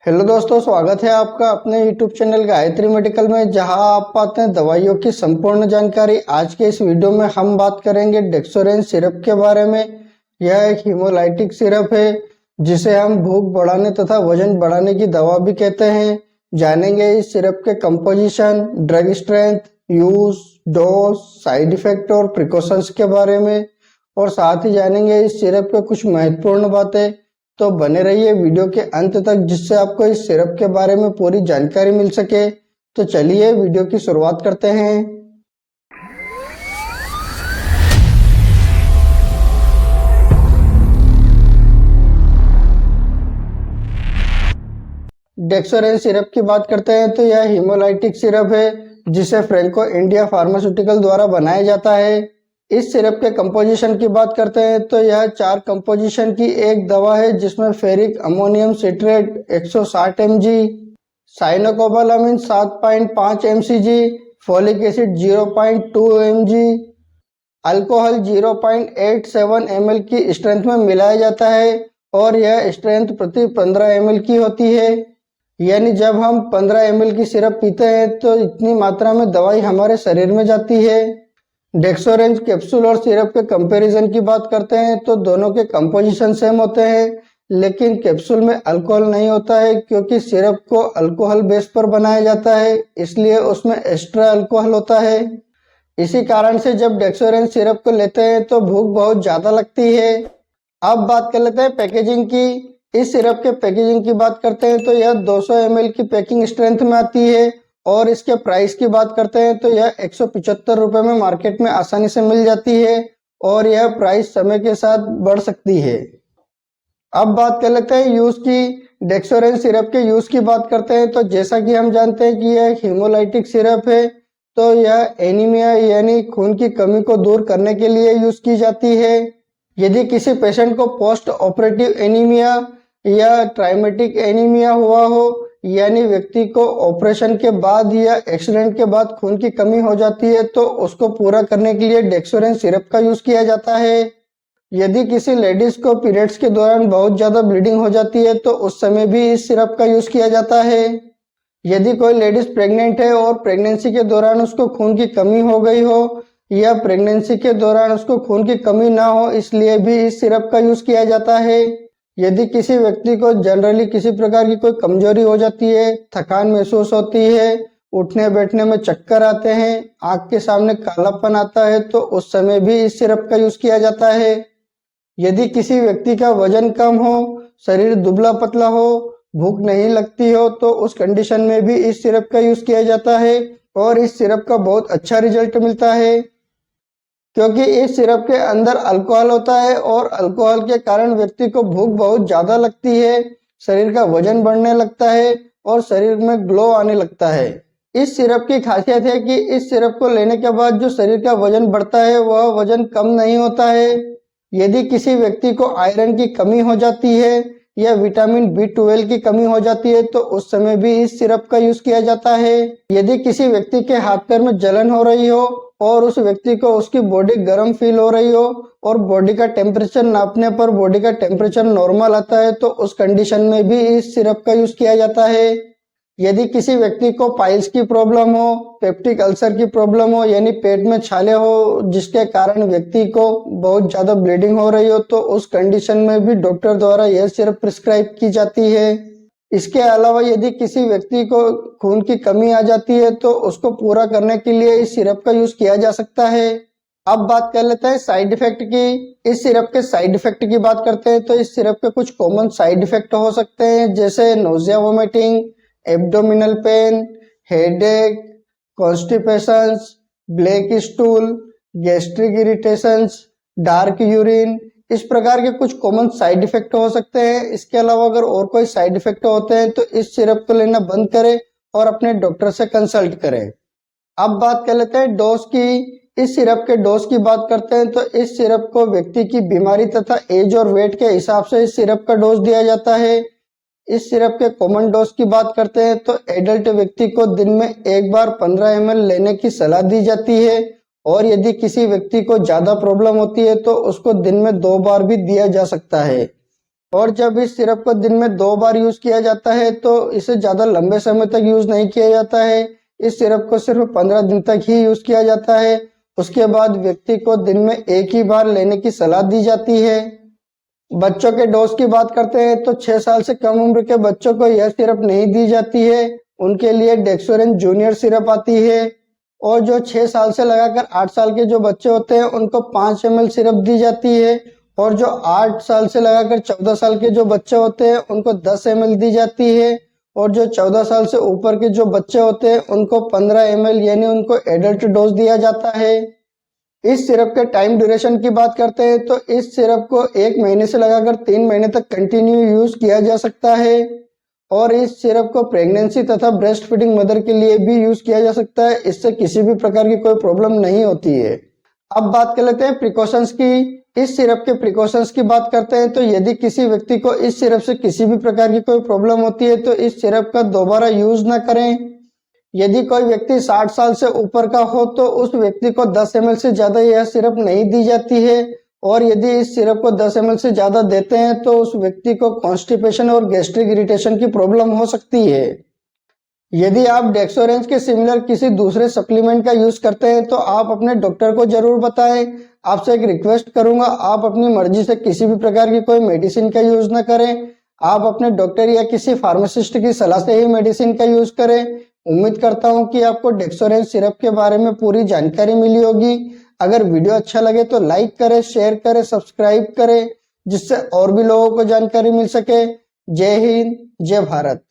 Hello दोस्तों, स्वागत है आपका अपने यूट्यूब चैनल गायत्री मेडिकल में, जहां आप पाते हैं दवाइयों की संपूर्ण जानकारी। आज के इस वीडियो में हम बात करेंगे डेक्सोरेंज सिरप के बारे में। यह एक हीमोलाइटिक सिरप है जिसे हम भूख बढ़ाने तथा वजन बढ़ाने की दवा भी कहते हैं। जानेंगे इस सिरप के composition, drug strength, use, dose, side effect और प्रिकॉशंस के बारे में, और साथ ही जानेंगे इस सिरप के कुछ महत्वपूर्ण बातें। तो बने रहिए वीडियो के अंत तक, जिससे आपको इस सिरप के बारे में पूरी जानकारी मिल सके। तो चलिए वीडियो की शुरुआत करते हैं। डेक्सोरेंज सिरप की बात करते हैं तो यह हीमोलाइटिक सिरप है जिसे फ्रैंको इंडिया फार्मास्यूटिकल द्वारा बनाया जाता है। इस सिरप के कंपोजिशन की बात करते हैं तो यह 4 कंपोजिशन की एक दवा है, जिसमें ferric ammonium citrate 160 mg, cyanocobalamin 7.5 mcg, folic acid 0.2 mg, alcohol 0.87 ml की स्ट्रेंथ में मिलाया जाता है, और यह स्ट्रेंथ प्रति 15 ml की होती है। यानी जब हम 15 ml की सिरप पीते हैं तो इतनी मात्रा में दवाई हमारे शरीर में जाती है। डेक्सोरेंज कैप्सूल और सिरप के कंपैरिजन की बात करते हैं तो दोनों के कंपोजिशन सेम होते हैं, लेकिन कैप्सूल में अल्कोहल नहीं होता है, क्योंकि सिरप को अल्कोहल बेस पर बनाया जाता है, इसलिए उसमें एक्स्ट्रा अल्कोहल होता है। इसी कारण से जब डेक्सोरेंज सिरप को लेते हैं तो भूख बहुत ज्यादा लगती है। अब बात कर लेते हैं पैकेजिंग की। इस सिरप के पैकेजिंग की बात करते हैं तो यह 200 ml की पैकिंग स्ट्रेंथ में आती है, और इसके प्राइस की बात करते हैं तो यह 175 रुपए में मार्केट में आसानी से मिल जाती है, और यह प्राइस समय के साथ बढ़ सकती है। अब बात कर लेते हैं यूज की। डेक्सोरेंज सिरप के यूज की बात करते हैं तो जैसा कि हम जानते हैं कि यह हीमोलाइटिक सिरप है, तो यह एनीमिया यानी खून की कमी को दूर करने के लिए यूज की जाती है। यदि किसी पेशेंट को पोस्ट ऑपरेटिव एनीमिया या ट्राइमेटिक एनीमिया हुआ हो, यानी व्यक्ति को ऑपरेशन के बाद या एक्सीडेंट के बाद खून की कमी हो जाती है, तो उसको पूरा करने के लिए डेक्सोरेंज सिरप का यूज किया जाता है। यदि किसी लेडीज को पीरियड्स के दौरान बहुत ज्यादा ब्लीडिंग हो जाती है तो उस समय भी इस सिरप का यूज किया जाता है। यदि कोई लेडीज प्रेग्नेंट है और प्रेगनेंसी के दौरान उसको खून की कमी हो गई हो, या प्रेगनेंसी के दौरान उसको खून की कमी ना हो, इसलिए भी इस सिरप का यूज किया जाता है। यदि किसी व्यक्ति को जनरली किसी प्रकार की कोई कमजोरी हो जाती है, थकान महसूस होती है, उठने बैठने में चक्कर आते हैं, आंख के सामने कालापन आता है, तो उस समय भी इस सिरप का यूज किया जाता है। यदि किसी व्यक्ति का वजन कम हो, शरीर दुबला पतला हो, भूख नहीं लगती हो, तो उस कंडीशन में भी इस सिरप का यूज किया जाता है, और इस सिरप का बहुत अच्छा रिजल्ट मिलता है, क्योंकि इस सिरप के अंदर अल्कोहल होता है, और अल्कोहल के कारण व्यक्ति को भूख बहुत ज्यादा लगती है, शरीर का वजन बढ़ने लगता है, और शरीर में ग्लो आने लगता है। इस सिरप की खासियत है कि इस सिरप को लेने के बाद जो शरीर का वजन बढ़ता है वह वजन कम नहीं होता है। यदि किसी व्यक्ति को आयरन की कमी हो जाती है या विटामिन B12 की कमी हो जाती है, तो उस समय भी इस सिरप का यूज किया जाता है। यदि किसी व्यक्ति के हाथ पैर में जलन हो रही हो और उस व्यक्ति को उसकी बॉडी गर्म फील हो रही हो, और बॉडी का टेम्परेचर नापने पर बॉडी का टेम्परेचर नॉर्मल आता है, तो उस कंडीशन में भी इस सिरप का यूज किया जाता है। यदि किसी व्यक्ति को पाइल्स की प्रॉब्लम हो, पेप्टिक अल्सर की प्रॉब्लम हो, यानी पेट में छाले हो, जिसके कारण व्यक्ति को बहुत ज्यादा ब्लीडिंग हो रही हो, तो उस कंडीशन में भी डॉक्टर द्वारा यह सिरप प्रिस्क्राइब की जाती है। इसके अलावा यदि किसी व्यक्ति को खून की कमी आ जाती है तो उसको पूरा करने के लिए इस सिरप का यूज किया जा सकता है। अब बात कर लेते हैं साइड इफेक्ट की। इस सिरप के साइड इफेक्ट की बात करते हैं तो इस सिरप के कुछ कॉमन साइड इफेक्ट हो सकते हैं, जैसे nausea, vomiting, abdominal pain, headache, constipations, black stool, gastric irritations, dark urine. इस प्रकार के कुछ कॉमन साइड इफेक्ट हो सकते हैं। इसके अलावा अगर और कोई साइड इफेक्ट होते हैं तो इस सिरप को लेना बंद करें और अपने डॉक्टर से कंसल्ट करें। अब बात कर लेते हैं डोज की। इस सिरप के डोज की बात करते हैं तो इस सिरप को व्यक्ति की बीमारी तथा एज और वेट के हिसाब से इस सिरप का डोज दिया जाता है। इस सिरप के कॉमन डोज की बात करते हैं तो एडल्ट व्यक्ति को दिन में एक बार 15 ml लेने की सलाह दी जाती है, और यदि किसी व्यक्ति को ज्यादा प्रॉब्लम होती है तो उसको दिन में 2 बार भी दिया जा सकता है। और जब इस सिरप को दिन में 2 बार यूज किया जाता है तो इसे ज्यादा लंबे समय तक यूज नहीं किया जाता है। इस सिरप को सिर्फ 15 दिन तक ही यूज किया जाता है। उसके बाद व्यक्ति को दिन में एक ही बार लेने की सलाह दी जाती है। बच्चों के डोज की बात करते हैं तो 6 साल से कम उम्र के बच्चों को यह सिरप नहीं दी जाती है। उनके लिए डेक्सोरेन जूनियर सिरप आती है। और जो 6 साल से लगाकर 8 साल के जो बच्चे होते हैं उनको 5 ml सिरप दी जाती है। और जो 8 साल से लगाकर 14 साल के जो बच्चे होते हैं उनको 10 ml दी जाती है। और जो 14 साल से ऊपर के जो बच्चे होते हैं उनको 15 ml यानी उनको एडल्ट डोज दिया जाता है। इस सिरप के टाइम ड्यूरेशन की बात करते हैं तो इस सिरप को 1 महीने से लगाकर 3 महीने तक कंटिन्यू यूज किया जा सकता है। और इस सिरप को प्रेगनेंसी तथा ब्रेस्ट फीडिंग मदर के लिए भी यूज किया जा सकता है। इससे किसी भी प्रकार की कोई प्रॉब्लम नहीं होती है। अब बात कर लेते हैं प्रिकॉशंस की। इस सिरप के प्रिकॉशंस की बात करते हैं तो यदि किसी व्यक्ति को इस सिरप से किसी भी प्रकार की कोई प्रॉब्लम होती है तो इस सिरप का दोबारा यूज ना करें। यदि कोई व्यक्ति 60 साल से ऊपर का हो तो उस व्यक्ति को 10 ml से ज्यादा यह सिरप नहीं दी जाती है। और यदि इस सिरप को 10 ml से ज्यादा देते हैं तो उस व्यक्ति को कॉन्स्टिपेशन और गैस्ट्रिक इरिटेशन की प्रॉब्लम हो सकती है। यदि आप डेक्सोरेंज के सिमिलर किसी दूसरे सप्लीमेंट का यूज करते हैं तो आप अपने डॉक्टर को जरूर बताएं। आपसे एक रिक्वेस्ट करूंगा, आप अपनी मर्जी से किसी भी प्रकार की कोई मेडिसिन का यूज ना करें। आप अपने डॉक्टर या किसी फार्मासिस्ट की सलाह से ही मेडिसिन का यूज करें। उम्मीद करता हूं कि आपको डेक्सोरेंज सिरप के बारे में पूरी जानकारी मिली होगी। अगर वीडियो अच्छा लगे तो लाइक करें, शेयर करें, सब्सक्राइब करें, जिससे और भी लोगों को जानकारी मिल सके। जय हिंद, जय भारत।